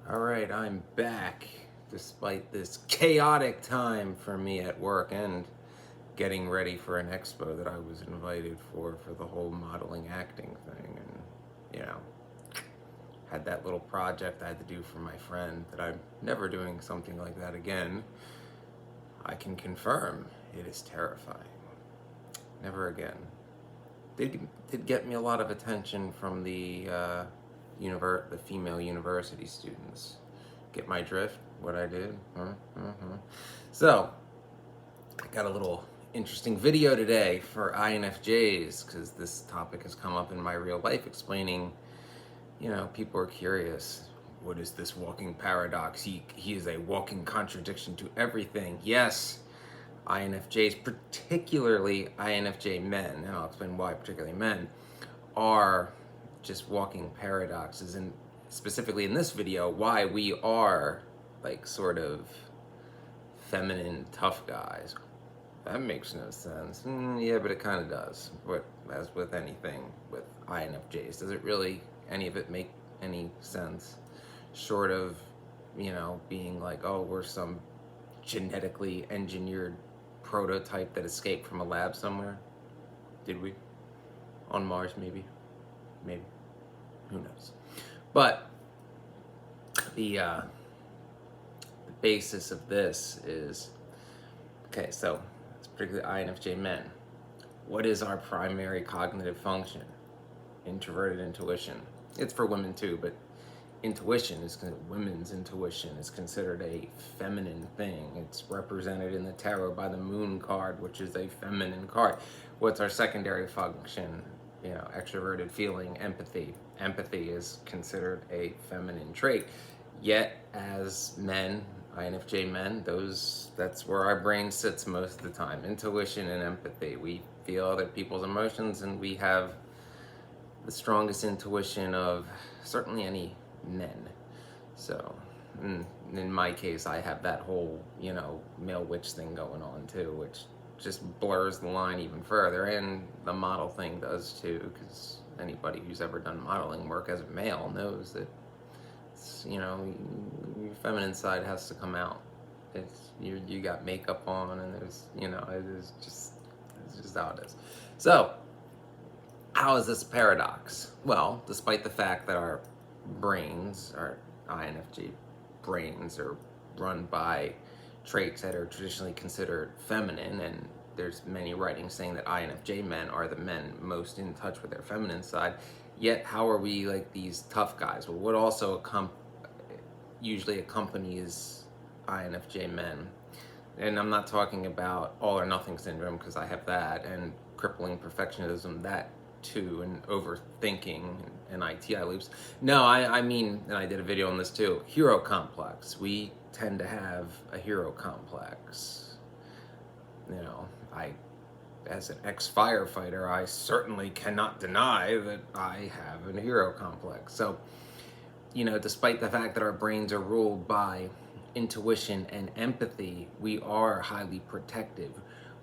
All right, I'm back despite this chaotic time for me at work and getting ready for an expo that I was invited for the whole modeling acting thing. And, you know, had that little project I had to do for my friend that I'm never doing something like that again. I can confirm it is terrifying. Never again. Did get me a lot of attention from the female university students. Get my drift? What I did? So, I got a little interesting video today for INFJs because this topic has come up in my real life explaining, people are curious. What is this walking paradox? He is a walking contradiction to everything. Yes, INFJs, particularly INFJ men, and I'll explain why particularly men, are just walking paradoxes, and specifically in this video, why we are like sort of feminine tough guys. That makes no sense. Yeah, but it kind of does. As with anything with INFJs, does it really, any of it make any sense? Short of, being like, oh, we're some genetically engineered prototype that escaped from a lab somewhere. Did we? On Mars, maybe? Maybe. Who knows? But the basis of this is, okay, so it's particularly INFJ men. What is our primary cognitive function? Introverted intuition. It's for women too, but women's intuition is considered a feminine thing. It's represented in the tarot by the moon card, which is a feminine card. What's our secondary function? Extroverted feeling, empathy. Empathy is considered a feminine trait. Yet, as men, INFJ men, that's where our brain sits most of the time. Intuition and empathy. We feel other people's emotions, and we have the strongest intuition of certainly any men. So, in my case, I have that whole, male witch thing going on too, which just blurs the line even further, and the model thing does too, because anybody who's ever done modeling work as a male knows that your feminine side has to come out. You got makeup on, and there's it's just how it is. So how is this a paradox? Well, despite the fact that our INFJ brains are run by traits that are traditionally considered feminine, and there's many writings saying that INFJ men are the men most in touch with their feminine side, yet how are we like these tough guys? Well, what also usually accompanies INFJ men, and I'm not talking about all or nothing syndrome, because I have that, and crippling perfectionism, that too, and overthinking and ITI loops. No, I mean, and I did a video on this too, hero complex. We tend to have a hero complex. As an ex-firefighter, I certainly cannot deny that I have a hero complex. So, despite the fact that our brains are ruled by intuition and empathy, we are highly protective.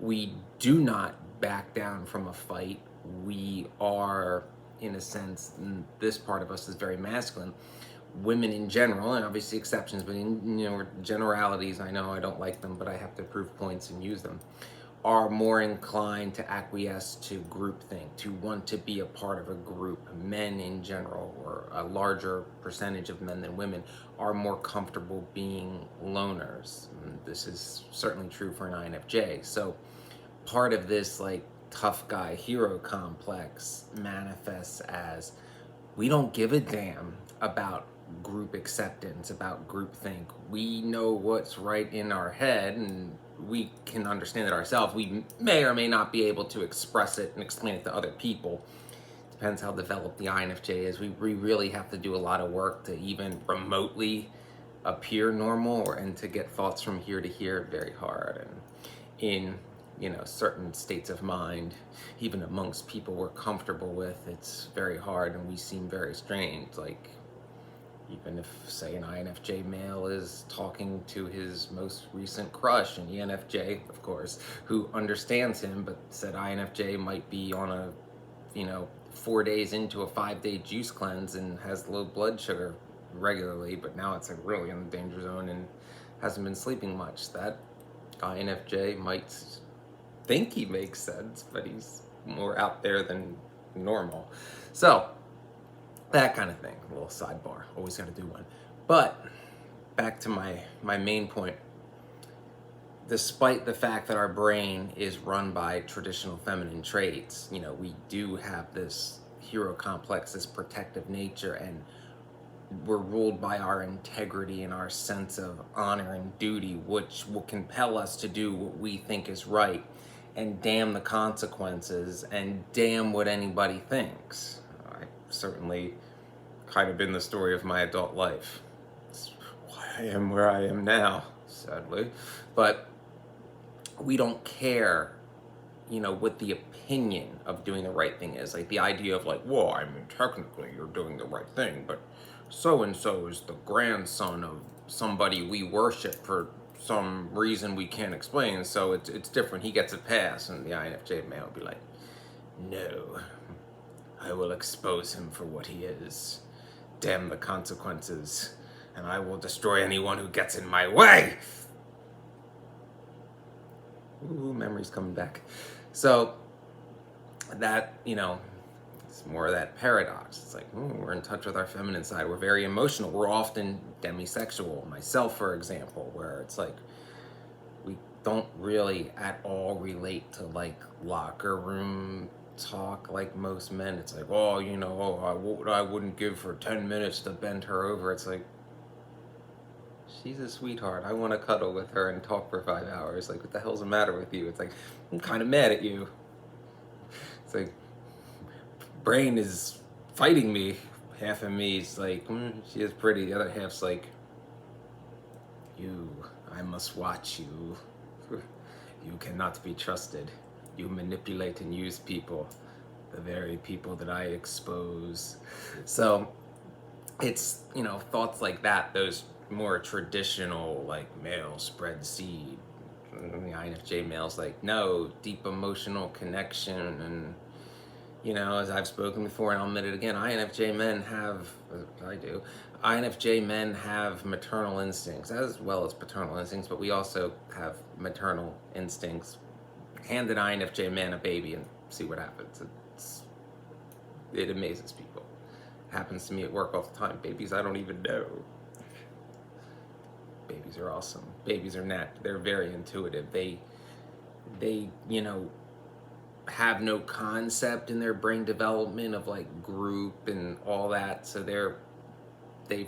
We do not back down from a fight. We are, in a sense, this part of us is very masculine. Women in general, and obviously exceptions, but in generalities, I know I don't like them, but I have to prove points and use them, are more inclined to acquiesce to groupthink, to want to be a part of a group. Men in general, or a larger percentage of men than women, are more comfortable being loners. And this is certainly true for an INFJ. So part of this tough guy hero complex manifests as, we don't give a damn about group acceptance, about groupthink. We know what's right in our head, and we can understand it ourselves. We may or may not be able to express it and explain it to other people. Depends how developed the INFJ is. We really have to do a lot of work to even remotely appear normal, and to get thoughts from here to here, very hard. And in certain states of mind, even amongst people we're comfortable with, it's very hard, and we seem very strange. Like, even if, say, an INFJ male is talking to his most recent crush, an ENFJ, of course, who understands him, but said INFJ might be on a, 4 days into a 5-day juice cleanse and has low blood sugar regularly, but now it's like really in the danger zone and hasn't been sleeping much. That INFJ might think he makes sense, but he's more out there than normal. So, that kind of thing. A little sidebar. Always got to do one. But back to my main point. Despite the fact that our brain is run by traditional feminine traits, we do have this hero complex, this protective nature, and we're ruled by our integrity and our sense of honor and duty, which will compel us to do what we think is right. And damn the consequences, and damn what anybody thinks. I certainly kind of been the story of my adult life. It's why I am where I am now, sadly. But we don't care, what the opinion of doing the right thing is. Like the idea of like, well, I mean, technically you're doing the right thing, but so-and-so is the grandson of somebody we worship for some reason we can't explain, so it's different. He gets a pass. And the INFJ man will be like, no, I will expose him for what he is. Damn the consequences, and I will destroy anyone who gets in my way. Ooh, memories coming back. So that, it's more of that paradox. It's like, we're in touch with our feminine side. We're very emotional. We're often demisexual. Myself, for example, where it's like, we don't really at all relate to like locker room talk like most men. It's like, oh, I wouldn't give for 10 minutes to bend her over. It's like, she's a sweetheart. I want to cuddle with her and talk for 5 hours. Like, what the hell's the matter with you? It's like, I'm kind of mad at you. It's like, brain is fighting me. Half of me is like, she is pretty. The other half's like, I must watch you. You cannot be trusted. You manipulate and use people, the very people that I expose. So it's, thoughts like that, those more traditional, like, male spread seed. And the INFJ male's like, no, deep emotional connection. And, as I've spoken before, and I'll admit it again, INFJ men have maternal instincts as well as paternal instincts, but we also have maternal instincts. Hand an INFJ man a baby and see what happens. It amazes people. It happens to me at work all the time. Babies I don't even know. Babies are awesome. Babies are they're very intuitive. They have no concept in their brain development of like group and all that. So they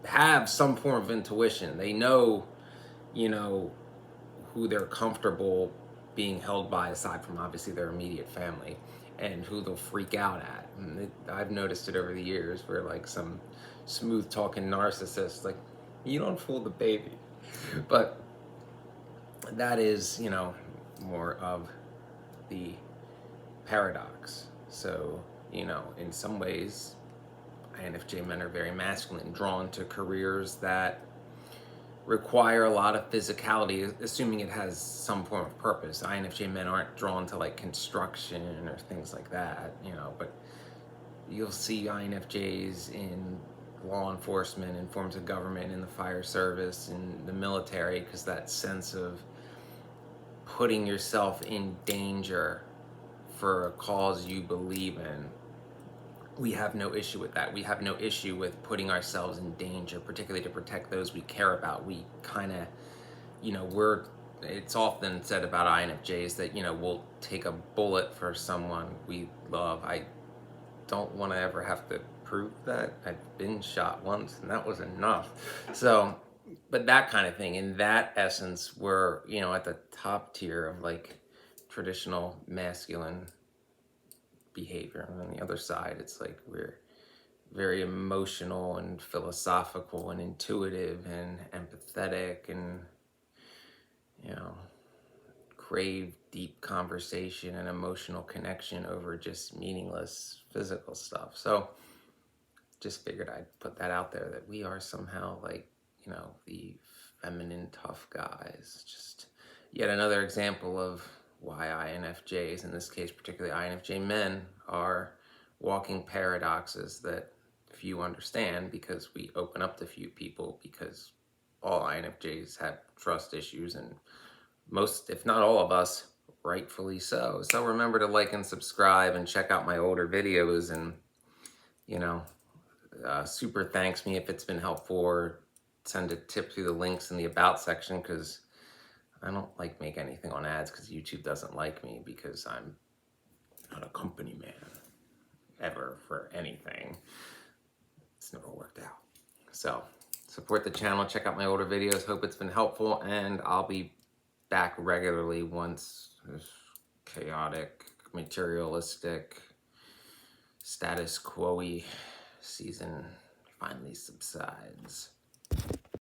have some form of intuition. They know, who they're comfortable being held by, aside from obviously their immediate family, and who they'll freak out at. And I've noticed it over the years where like some smooth talking narcissist, like, you don't fool the baby. But that is, more of the paradox. So, in some ways, INFJ men are very masculine, drawn to careers that require a lot of physicality, assuming it has some form of purpose. INFJ men aren't drawn to like construction or things like that, but you'll see INFJs in law enforcement, in forms of government, in the fire service, in the military, because that sense of putting yourself in danger for a cause you believe in. We have no issue with that. We have no issue with putting ourselves in danger, particularly to protect those we care about. We kind of, it's often said about INFJs that, we'll take a bullet for someone we love. I don't want to ever have to prove that. I've been shot once and that was enough. So, but that kind of thing, in that essence, we're, at the top tier of like traditional masculine behavior. And on the other side, it's like we're very emotional and philosophical and intuitive and empathetic and, crave deep conversation and emotional connection over just meaningless physical stuff. So just figured I'd put that out there, that we are somehow like, the feminine tough guys. Just yet another example of why INFJs, in this case particularly INFJ men, are walking paradoxes that few understand, because we open up to few people, because all INFJs have trust issues, and most, if not all of us, rightfully so. So remember to like and subscribe and check out my older videos, and, you know, super thanks me if it's been helpful, or send a tip through the links in the about section, because I don't like make anything on ads, because YouTube doesn't like me, because I'm not a company man ever for anything. It's never worked out. So support the channel, check out my older videos. Hope it's been helpful, and I'll be back regularly once this chaotic, materialistic, status quo-y season finally subsides.